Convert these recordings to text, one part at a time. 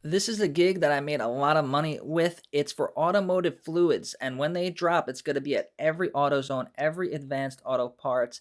This is a gig that I made a lot of money with. It's for automotive fluids, and when they drop, it's going to be at every AutoZone, every Advanced Auto Parts,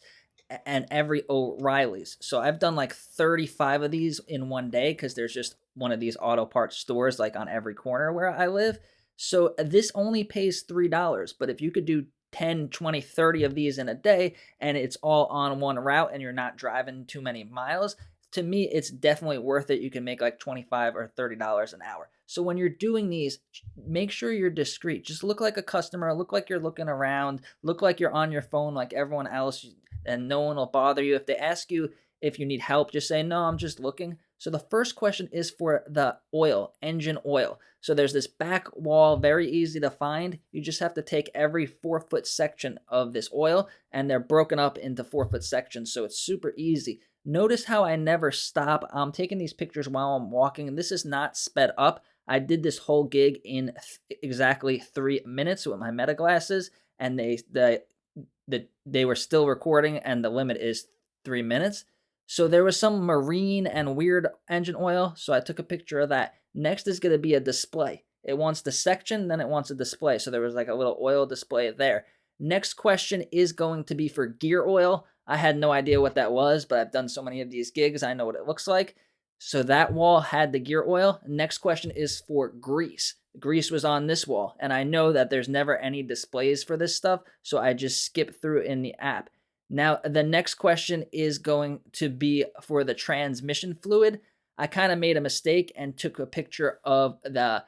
and every O'Reilly's. So I've done like 35 of these in one day because there's just one of these auto parts stores like on every corner where I live. So this only pays $3, but if you could do 10, 20, 30 of these in a day and it's all on one route and you're not driving too many miles, to me, it's definitely worth it. You can make like 25 or $30 an hour. So when you're doing these, make sure you're discreet. Just look like a customer, look like you're looking around, look like you're on your phone like everyone else, and no one will bother you. If they ask you if you need help, just say, no, I'm just looking. So the first question is for the oil, engine oil. So there's this back wall, very easy to find. You just have to take every 4-foot section of this oil, and they're broken up into 4-foot sections, so it's super easy. Notice how I never stop. I'm taking these pictures while I'm walking, and this is not sped up. I did this whole gig in exactly 3 minutes with my meta glasses, and they were still recording, and the limit is 3 minutes. So there was some marine and weird engine oil, so I took a picture of that. Next is going to be a display. It wants the section, then it wants a display. So there was like a little oil display there. Next question is going to be for gear oil. I had no idea what that was, but I've done so many of these gigs, I know what it looks like. So that wall had the gear oil. Next question is for grease. Grease was on this wall, and I know that there's never any displays for this stuff, so I just skip through in the app. Now, the next question is going to be for the transmission fluid. I kind of made a mistake and took a picture of the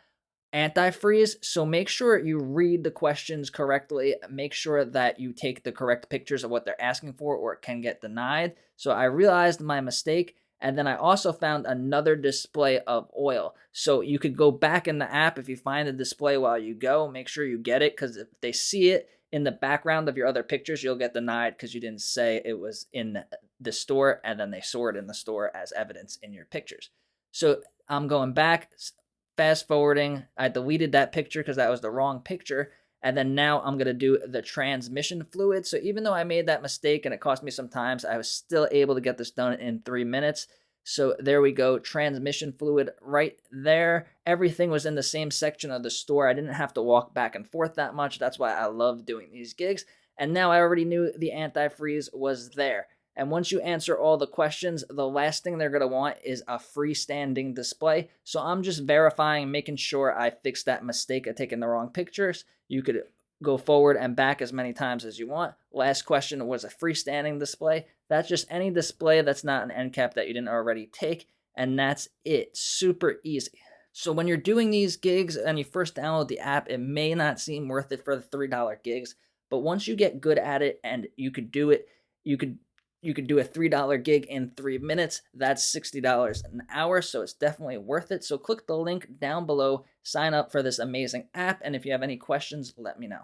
antifreeze. So make sure you read the questions correctly. Make sure that you take the correct pictures of what they're asking for, or it can get denied. So I realized my mistake. And then I also found another display of oil. So you could go back in the app if you find a display while you go. Make sure you get it, because if they see it in the background of your other pictures, you'll get denied because you didn't say it was in the store, and then they saw it in the store as evidence in your pictures. So I'm going back, fast forwarding. I deleted that picture because that was the wrong picture. And then now I'm going to do the transmission fluid. So even though I made that mistake and it cost me some time, I was still able to get this done in 3 minutes. So there we go, transmission fluid right there. Everything was in the same section of the store. I didn't have to walk back and forth that much. That's why I love doing these gigs. And now I already knew the antifreeze was there. And once you answer all the questions, the last thing they're going to want is a freestanding display. So I'm just verifying, making sure I fixed that mistake of taking the wrong pictures. You could go forward and back as many times as you want. Last question was a freestanding display. That's just any display that's not an end cap that you didn't already take. And that's it. Super easy. So when you're doing these gigs and you first download the app, it may not seem worth it for the $3 gigs. But once you get good at it and you could do it, you could do a $3 gig in 3 minutes. That's $60 an hour, so it's definitely worth it. So click the link down below, sign up for this amazing app, and if you have any questions, let me know.